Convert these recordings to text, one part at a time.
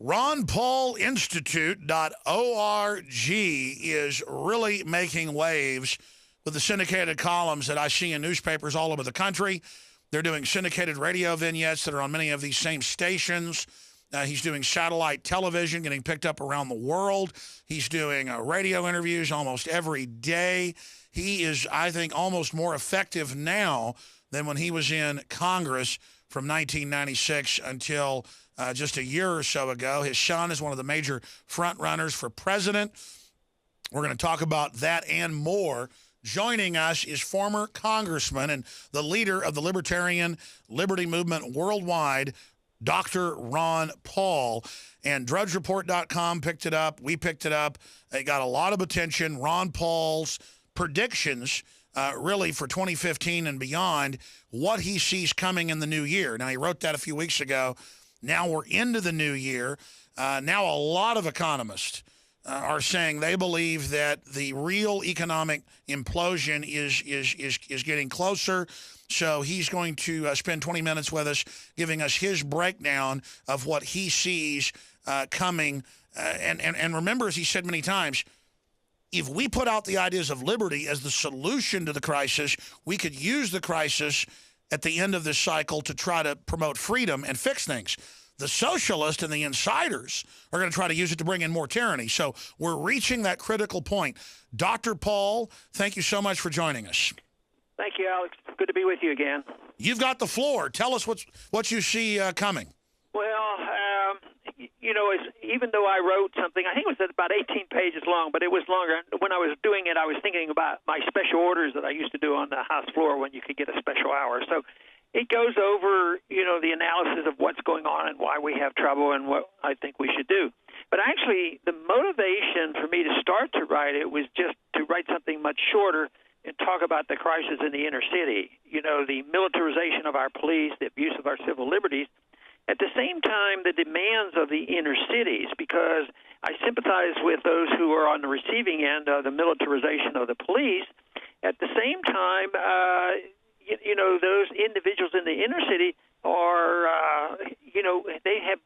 RonPaulInstitute.org is really making waves with the syndicated columns that I see in newspapers all over the country. They're doing syndicated radio vignettes that are on many of these same stations. He's doing satellite television, getting picked up around the world. He's doing radio interviews almost every day. He is, I think, almost more effective now than when he was in Congress from 1996 until just a year or so ago. His son is one of the major front runners for president. We're going to talk about that and more. Joining us is former congressman and the leader of the Libertarian Liberty Movement worldwide, Dr. Ron Paul. And DrudgeReport.com picked it up. We picked it up. It got a lot of attention. Ron Paul's predictions, really, for 2015 and beyond, what he sees coming in the new year. Now, he wrote that a few weeks ago. Now we're into the new year. Now a lot of economists are saying they believe that the real economic implosion is getting closer. So he's going to spend 20 minutes with us, giving us his breakdown of what he sees coming. And remember, as he said many times, if we put out the ideas of liberty as the solution to the crisis, we could use the crisis at the end of this cycle to try to promote freedom and fix things. The socialists and the insiders are going to try to use it to bring in more tyranny. So we're reaching that critical point. Dr. Paul, thank you so much for joining us. Thank you, Alex. Good to be with you again. You've got the floor. Tell us what you see coming. Well, even though I wrote something, I think it was about 18 pages long, but it was longer. When I was doing it, I was thinking about my special orders that I used to do on the House floor when you could get a special hour. So it goes over, the analysis of what's going on and why we have trouble and what I think we should do. But actually, the motivation for me to start to write it was just to write something much shorter and talk about the crisis in the inner city, the militarization of our police, the abuse of our civil liberties. At the same time, the demands of the inner cities, because I sympathize with those who are on the receiving end of the militarization of the police. At the same time, those individuals in the inner city are, they have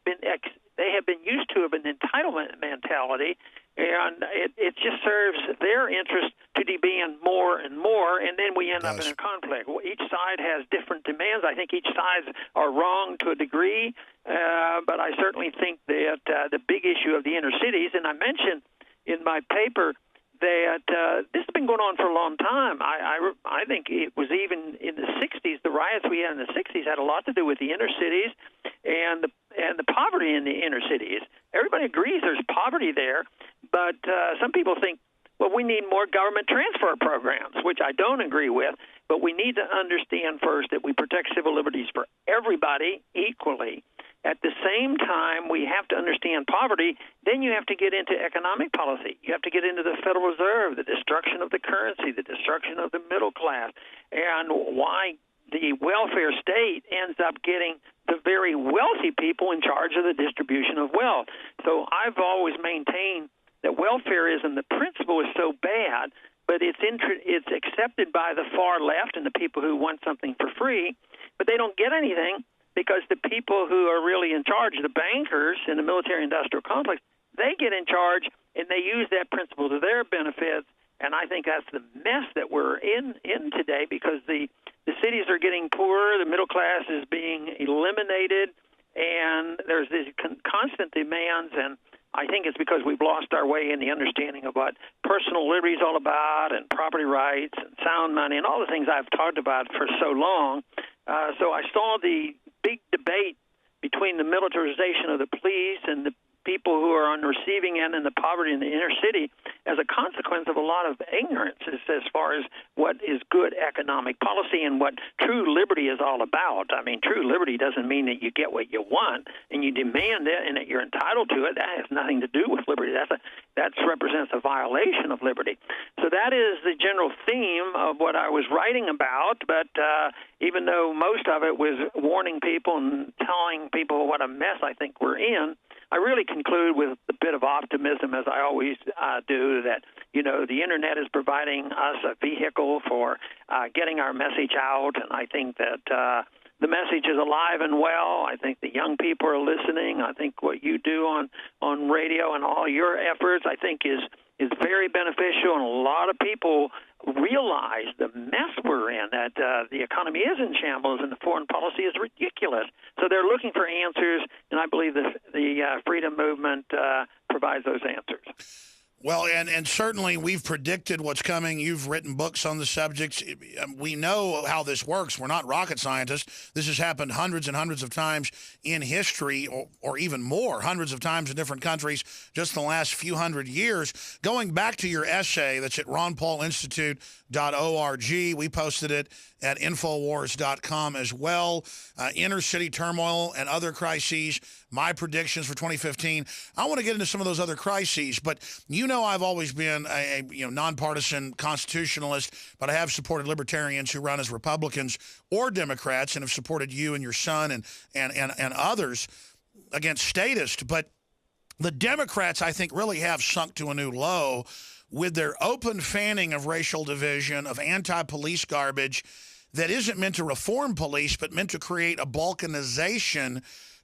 been used to an entitlement mentality, and it just serves their interest to demand more and more, and then we end up in a conflict. Each side has different demands. I think each side are wrong to a degree, but I certainly think that the big issue of the inner cities, and I mentioned in my paper that this has been going on for a long time. I think it was even in the 60s, the riots we had in the 60s had a lot to do with the inner cities and the poverty in the inner cities. Everybody agrees there's poverty there, but some people think, well, we need more government transfer programs, which I don't agree with, but we need to understand first that we protect civil liberties for everybody equally. At the same time, we have to understand poverty. Then you have to get into economic policy. You have to get into the Federal Reserve, the destruction of the currency, the destruction of the middle class, and why the welfare state ends up getting the very wealthy people in charge of the distribution of wealth. So I've always maintained that welfareism, the principle is so bad, but it's accepted by the far left and the people who want something for free, but they don't get anything, because the people who are really in charge, the bankers in the military-industrial complex, they get in charge, and they use that principle to their benefits. And I think that's the mess that we're in today, because the cities are getting poorer, the middle class is being eliminated, and there's these constant demands. And I think it's because we've lost our way in the understanding of what personal liberty is all about, and property rights, and sound money, and all the things I've talked about for so long. So I saw the big debate between the militarization of the police and the people who are on the receiving end and the poverty in the inner city as a consequence of a lot of ignorance as far as what is good economic policy and what true liberty is all about. I mean, true liberty doesn't mean that you get what you want and you demand it and that you're entitled to it. That has nothing to do with liberty. That represents a violation of liberty. So that is the general theme of what I was writing about, but even though most of it was warning people and telling people what a mess I think we're in, I really conclude with a bit of optimism, as I always do, that, the Internet is providing us a vehicle for getting our message out, and I think that the message is alive and well. I think the young people are listening. I think what you do on radio and all your efforts, I think, is very beneficial, and a lot of people realize the mess we're in, that the economy is in shambles and the foreign policy is ridiculous. So they're looking for answers, and I believe the freedom movement provides those answers. Well, and certainly we've predicted what's coming. You've written books on the subject. We know how this works. We're not rocket scientists. This has happened hundreds and hundreds of times in history, or even more, hundreds of times in different countries just in the last few hundred years. Going back to your essay that's at ronpaulinstitute.org, we posted it at Infowars.com as well. Inner city turmoil and other crises, my predictions for 2015. I want to get into some of those other crises, but you know I've always been a nonpartisan constitutionalist, but I have supported libertarians who run as Republicans or Democrats, and have supported you and your son and others against statists. But the Democrats, I think, really have sunk to a new low with their open fanning of racial division, of anti-police garbage that isn't meant to reform police, but meant to create a balkanization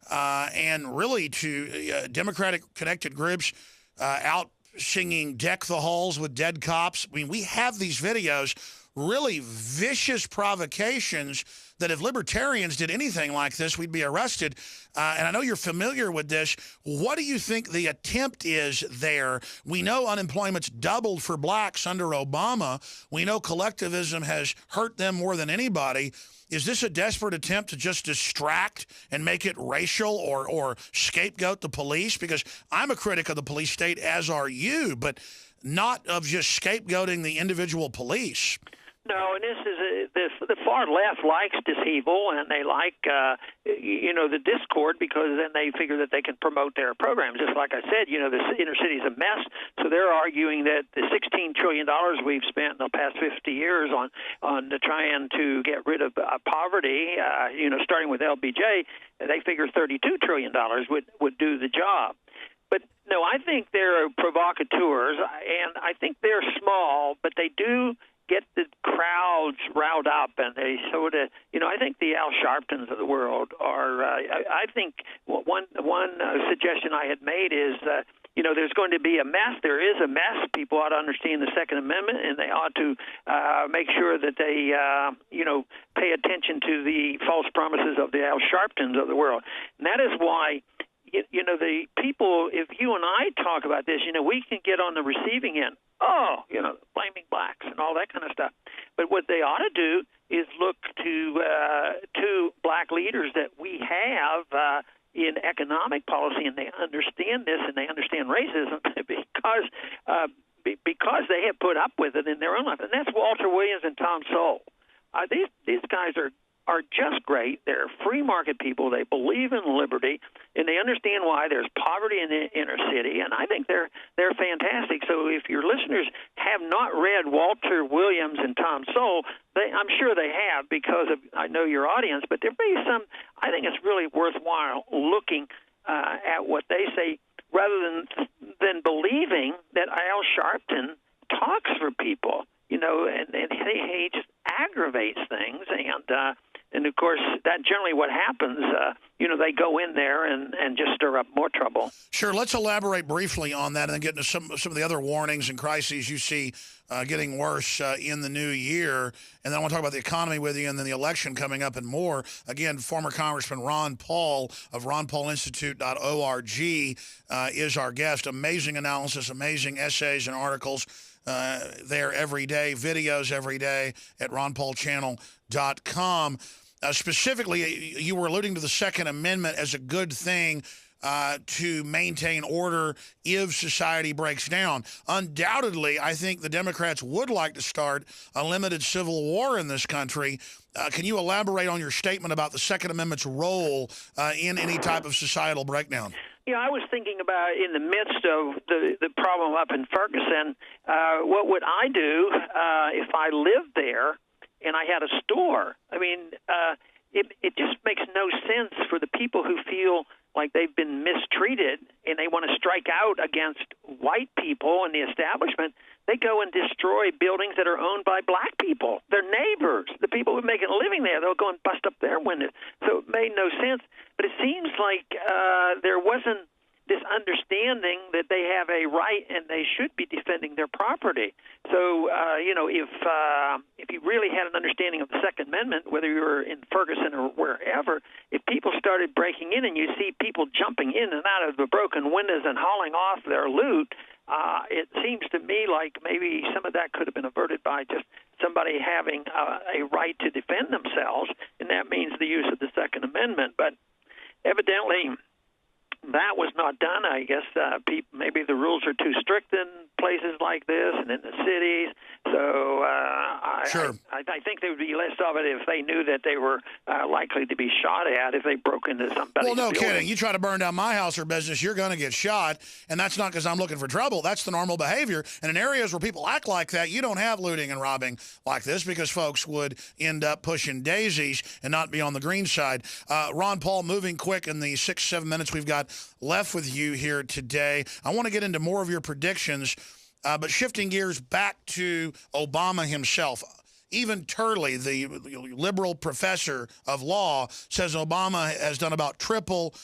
and really to Democratic-connected groups out singing Deck the Halls with Dead Cops. I mean, we have these videos, really vicious provocations that if libertarians did anything like this, we'd be arrested. And I know you're familiar with this. What do you think the attempt is there? We know unemployment's doubled for blacks under Obama. We know collectivism has hurt them more than anybody. Is this a desperate attempt to just distract and make it racial or scapegoat the police? Because I'm a critic of the police state, as are you, but not of just scapegoating the individual police. No, and the far left likes dishevel, and they like the discord, because then they figure that they can promote their programs. Just like I said, the inner city is a mess, so they're arguing that the $16 trillion we've spent in the past 50 years on trying to get rid of poverty, starting with LBJ, they figure $32 trillion would do the job. But no, I think they're provocateurs, and I think they're small, but they do get the crowds riled up, and they sort of, I think the Al Sharptons of the world are. I think one suggestion I had made is, there's going to be a mess. There is a mess. People ought to understand the Second Amendment, and they ought to make sure that they, pay attention to the false promises of the Al Sharptons of the world. And that is why, the people, if you and I talk about this, we can get on the receiving end. Blaming blacks and all that kind of stuff. But what they ought to do is look to black leaders that we have in economic policy, and they understand this, and they understand racism because they have put up with it in their own life. And that's Walter Williams and Tom Sowell. These guys are just great. They're free market people. They believe in liberty, and they understand why there's poverty in the inner city. And I think they're fantastic. So if your listeners have not read Walter Williams and Tom Sowell, I'm sure they have, because I know your audience. But there may be some. I think it's really worthwhile looking at what they say, rather than believing that Al Sharpton talks for people. And he just aggravates things, and of course, that generally what happens, they go in there and just stir up more trouble. Sure. Let's elaborate briefly on that and then get into some of the other warnings and crises you see getting worse in the new year. And then I want to talk about the economy with you, and then the election coming up and more. Again, former Congressman Ron Paul of ronpaulinstitute.org is our guest. Amazing analysis, amazing essays and articles there every day, videos every day at ronpaulchannel.com. Specifically, you were alluding to the Second Amendment as a good thing to maintain order if society breaks down. Undoubtedly, I think the Democrats would like to start a limited civil war in this country. Can you elaborate on your statement about the Second Amendment's role in any type of societal breakdown? I was thinking about, in the midst of the problem up in Ferguson, what would I do if I lived there and I had a store? I mean, it just makes no sense for the people who feel like they've been mistreated and they want to strike out against white people and the establishment, they go and destroy buildings that are owned by black people, their neighbors, the people who make a living there. They'll go and bust up their windows. So it made no sense. But it seems like there wasn't this understanding that they have a right and they should be defending their property. So, if you really had an understanding of the Second Amendment, whether you were in Ferguson or wherever, if people started breaking in and you see people jumping in and out of the broken windows and hauling off their loot, it seems to me like maybe some of that could have been averted by just somebody having a right to defend themselves, and that means the use of the Second Amendment. But evidently, that was not done. I guess maybe the rules are too strict in places like this and in the cities. So I think there would be less of it if they knew that they were likely to be shot at if they broke into somebody's Well, no building. kidding. You try to burn down my house or business, you're going to get shot, and that's not because I'm looking for trouble. That's the normal behavior. And in areas where people act like that, you don't have looting and robbing like this because folks would end up pushing daisies and not be on the green side. Ron Paul, moving quick in the 6-7 minutes we've got left with you here today. I want to get into more of your predictions, but shifting gears back to Obama himself. Even Turley, the liberal professor of law, says Obama has done about triple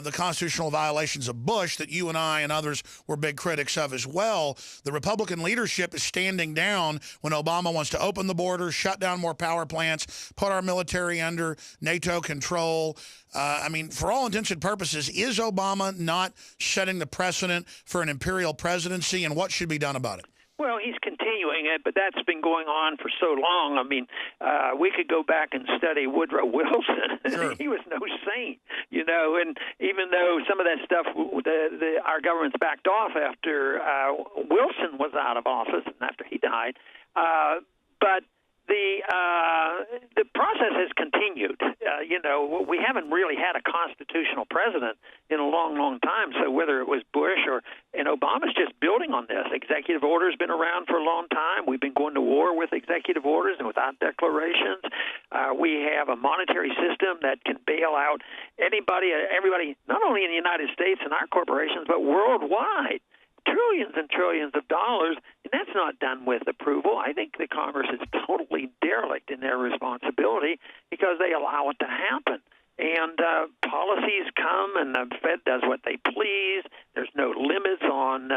the constitutional violations of Bush that you and I and others were big critics of as well. The Republican leadership is standing down when Obama wants to open the border, shut down more power plants, put our military under NATO control. For all intents and purposes, is Obama not setting the precedent for an imperial presidency, and what should be done about it? Well, he's continuing it, but that's been going on for so long. I mean, we could go back and study Woodrow Wilson. Sure. He was no saint, and even though some of that stuff, our government's backed off after Wilson was out of office and after he died, but the process has continued. We haven't really had a constitutional president in a long, long time. So whether it was Bush and Obama's just building on this. Executive order's been around for a long time. We've been going to war with executive orders and without declarations. We have a monetary system that can bail out everybody, not only in the United States and our corporations, but worldwide. Trillions and trillions of dollars, and that's not done with approval. I think the Congress is totally derelict in their responsibility because they allow it to happen. And policies come, and the Fed does what they please. There's no limits on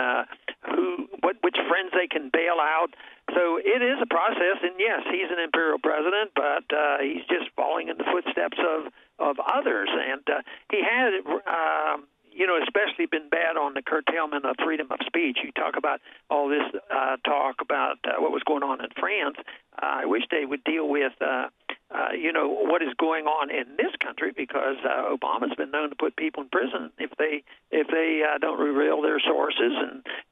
which friends they can bail out. So it is a process, and yes, he's an imperial president, but he's just following in the footsteps of others. And he had especially been bad on the curtailment of freedom of speech. You talk about all this talk about what was going on in France. I wish they would deal with, what is going on in this country, because Obama's been known to put people in prison if they don't reveal their sources,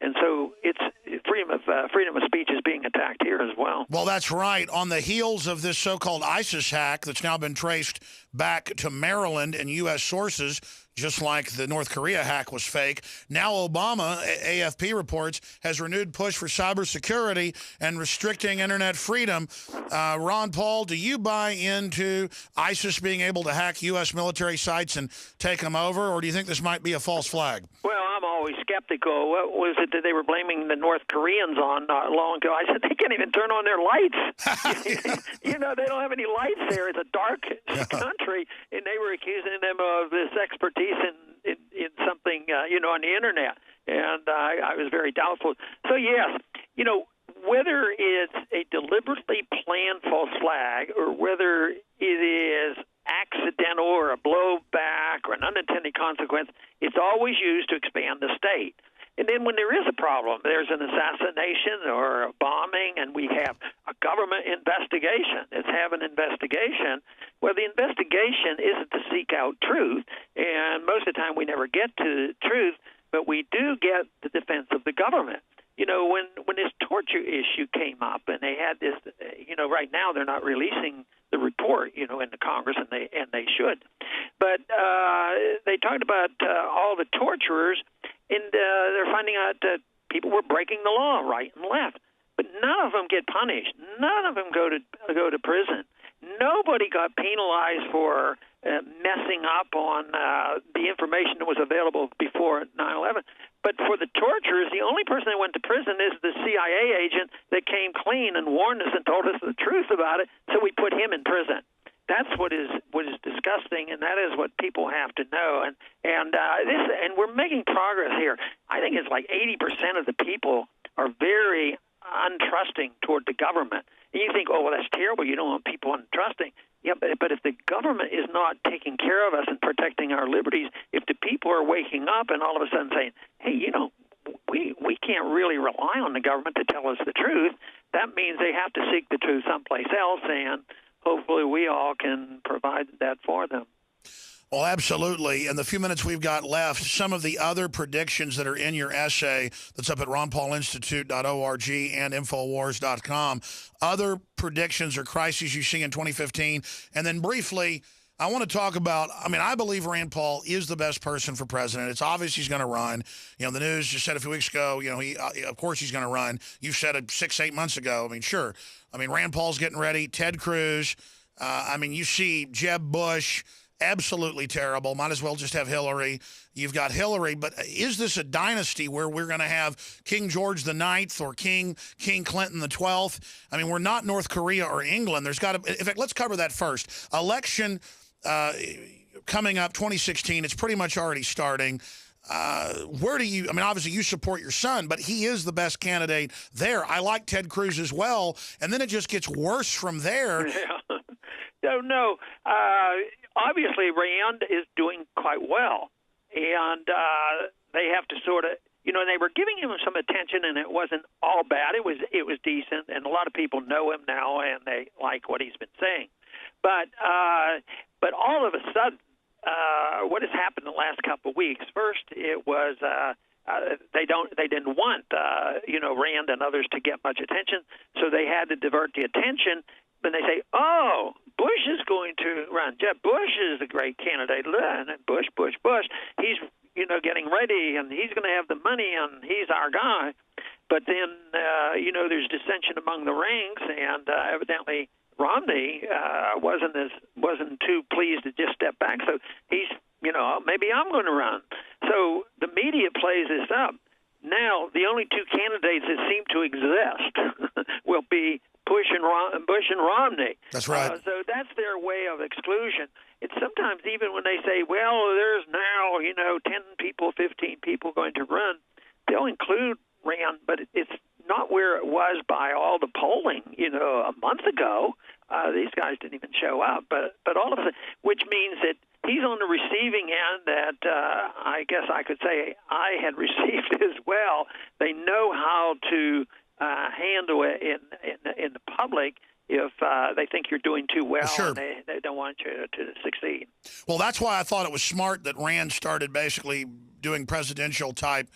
and so it's freedom of speech is being attacked here as well. Well, that's right. On the heels of this so-called ISIS hack that's now been traced back to Maryland and U.S. sources, just like the North Korea hack was fake. Now Obama, AFP reports, has renewed push for cybersecurity and restricting internet freedom. Ron Paul, do you buy into ISIS being able to hack U.S. military sites and take them over, or do you think this might be a false flag? Well, I'm always skeptical. What was it that they were blaming the North Koreans on not long ago? I said, they can't even turn on their lights. They don't have any lights there. It's a dark country, and they were accusing them of this expertise in something, on the internet. And I was very doubtful. So, yes, whether it's a deliberately planned false flag or whether it is accidental or a blowback or an unintended consequence, it's always used to expand the state. And then when there is a problem, there's an assassination or a bombing, and we have a government investigation. Let's have an investigation. Well, the investigation isn't to seek out truth, and most of the time we never get to truth, but we do get the defense of the government. When this torture issue came up, and they had this, right now they're not releasing the report, in the Congress, and they should. But they talked about all the torturers, and they're finding out that people were breaking the law right and left. But none of them get punished. None of them go to prison. Nobody got penalized for messing up on the information that was available before 9/11. But for the torturers, the only person that went to prison is the CIA agent that came clean and warned us and told us the truth about it, so we put him in prison. That's what is disgusting, and that is what people have to know. And we're making progress here. I think it's like 80% of the people are very untrusting toward the government. And you think, oh, well, that's terrible. You don't want people untrusting. Yeah, but if the government is not taking care of us and protecting our liberties, if the people are waking up and all of a sudden saying, hey, we can't really rely on the government to tell us the truth, that means they have to seek the truth someplace else, and hopefully we all can provide that for them. Well, absolutely. In the few minutes we've got left, some of the other predictions that are in your essay that's up at ronpaulinstitute.org and Infowars.com, other predictions or crises you see in 2015. And then briefly, I want to talk about, I believe Rand Paul is the best person for president. It's obvious he's going to run. The news just said a few weeks ago, of course he's going to run. You said it 6-8 months ago. Sure. Rand Paul's getting ready. Ted Cruz. You see Jeb Bush. Absolutely terrible. Might as well just have Hillary. You've got Hillary, but is this a dynasty where we're going to have King George the Ninth or King Clinton the 12th? We're not North Korea or England. There's got to. In fact, let's cover that first. Election coming up, 2016. It's pretty much already starting. Where do you? Obviously you support your son, but he is the best candidate there. I like Ted Cruz as well, and then it just gets worse from there. Yeah. No. Obviously, Rand is doing quite well, and they have to sort of, they were giving him some attention, and it wasn't all bad. It was decent, and a lot of people know him now, and they like what he's been saying. But all of a sudden, what has happened the last couple of weeks? First, it was they didn't want Rand and others to get much attention, so they had to divert the attention. Then they say, oh, Bush is going to run. Jeb Bush is a great candidate. And Bush. He's, getting ready, and he's going to have the money, and he's our guy. But then, there's dissension among the ranks, and evidently Romney wasn't too pleased to just step back. So he's, maybe I'm going to run. So the media plays this up. Now, the only two candidates that seem to exist will be Bush and Romney. That's right. So that's their way of exclusion. It's sometimes even when they say, well, there's now, 10 people, 15 people going to run, they'll include Rand, but it's not where it was by all the polling, a month ago. These guys didn't even show up. But all of a sudden, which means that he's on the receiving end that I guess I could say I had received as well. They know how to handle it in the public if they think you're doing too well. Sure. And they don't want you to succeed. Well, that's why I thought it was smart that Rand started basically doing presidential-type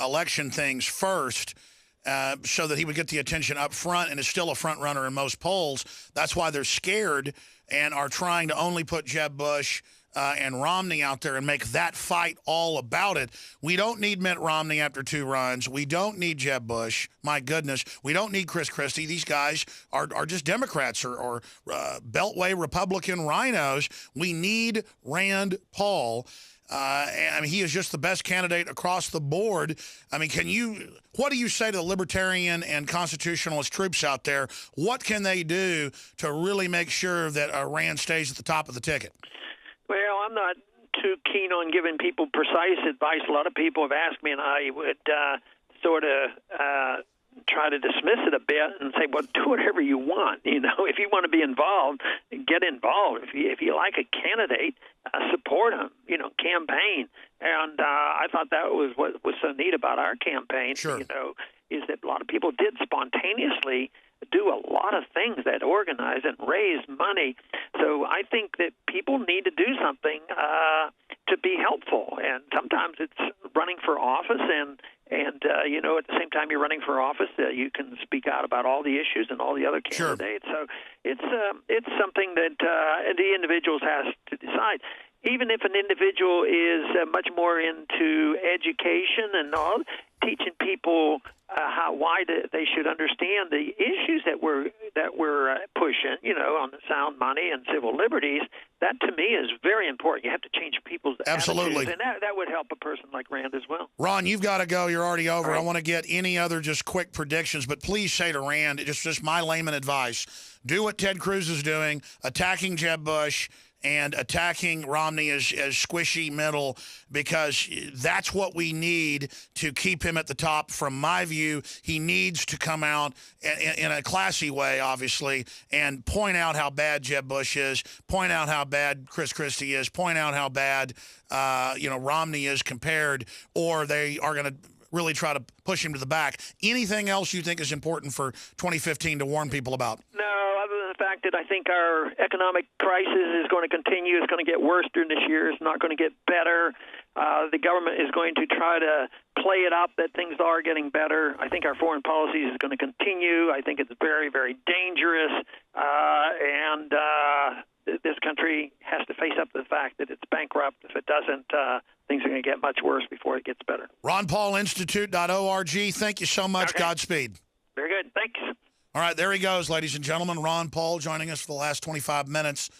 election things first so that he would get the attention up front and is still a front runner in most polls. That's why they're scared and are trying to only put Jeb Bush and Romney out there and make that fight all about it. We don't need Mitt Romney after 2 runs. We don't need Jeb Bush. My goodness. We don't need Chris Christie. These guys are just Democrats or Beltway Republican rhinos. We need Rand Paul. He is just the best candidate across the board. What do you say to the libertarian and constitutionalist troops out there? What can they do to really make sure that Rand stays at the top of the ticket? Well, I'm not too keen on giving people precise advice. A lot of people have asked me, and I would sort of try to dismiss it a bit and say, well, do whatever you want. If you want to be involved, get involved. If you like a candidate, support him, campaign. And I thought that was what was so neat about our campaign, sure. Is that a lot of people did spontaneously do a lot of things that organize and raise money. So I think that people need to do something to be helpful. And sometimes it's running for office and at the same time you're running for office, you can speak out about all the issues and all the other candidates. Sure. So it's something that the individuals has to decide. Even if an individual is much more into education and all, teaching people why they should understand the issues that we're pushing, on the sound money and civil liberties. That, to me, is very important. You have to change people's Absolutely. attitudes, and that would help a person like Rand as well. Ron, you've got to go. You're already over. Right. I want to get any other just quick predictions, but please say to Rand, just my layman advice, do what Ted Cruz is doing, attacking Jeb Bush and attacking Romney as squishy middle, because that's what we need to keep him at the top. From my view, he needs to come out in a classy way, obviously, and point out how bad Jeb Bush is, point out how bad Chris Christie is, point out how bad Romney is compared, or they are going to really try to push him to the back. Anything else you think is important for 2015 to warn people about? No, other than the fact that I think our economic crisis is going to continue. It's going to get worse during this year. It's not going to get better. The government is going to try to play it up that things are getting better. I think our foreign policy is going to continue. I think it's very, very dangerous. And this country has to face up to the fact that it's bankrupt. If it doesn't, things are going to get much worse before it gets better. RonPaulInstitute.org. Thank you so much. Okay. Godspeed. Very good. Thanks. All right, there he goes, ladies and gentlemen. Ron Paul joining us for the last 25 minutes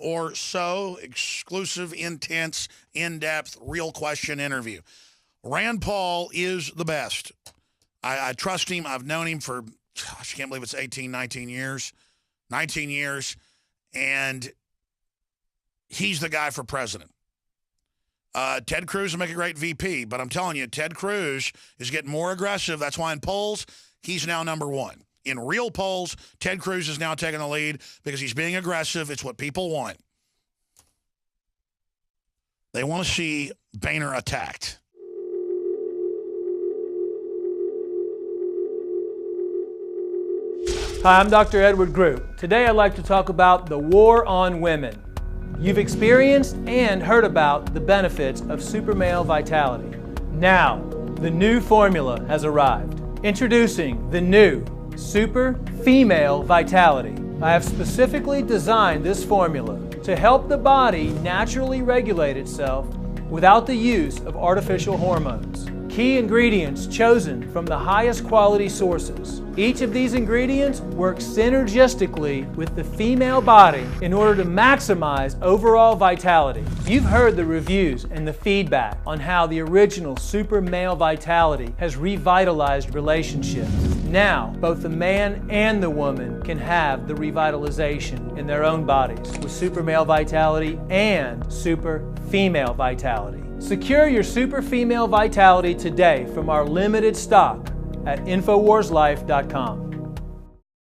or so. Exclusive, intense, in-depth, real question interview. Rand Paul is the best. I trust him. I've known him for, gosh, I can't believe it's 18, 19 years. 19 years. And he's the guy for president. Ted Cruz will make a great VP, but I'm telling you, Ted Cruz is getting more aggressive. That's why in polls, he's now number one. In real polls, Ted Cruz is now taking the lead because he's being aggressive. It's what people want. They want to see Boehner attacked. Hi, I'm Dr. Edward Group. Today I'd like to talk about the war on women. You've experienced and heard about the benefits of super male vitality. Now, the new formula has arrived. Introducing the new Super Female Vitality. I have specifically designed this formula to help the body naturally regulate itself without the use of artificial hormones. Key ingredients chosen from the highest quality sources. Each of these ingredients works synergistically with the female body in order to maximize overall vitality. You've heard the reviews and the feedback on how the original Super Male Vitality has revitalized relationships. Now, both the man and the woman can have the revitalization in their own bodies with Super Male Vitality and Super Female Vitality. Secure your Super Female Vitality today from our limited stock at InfoWarsLife.com.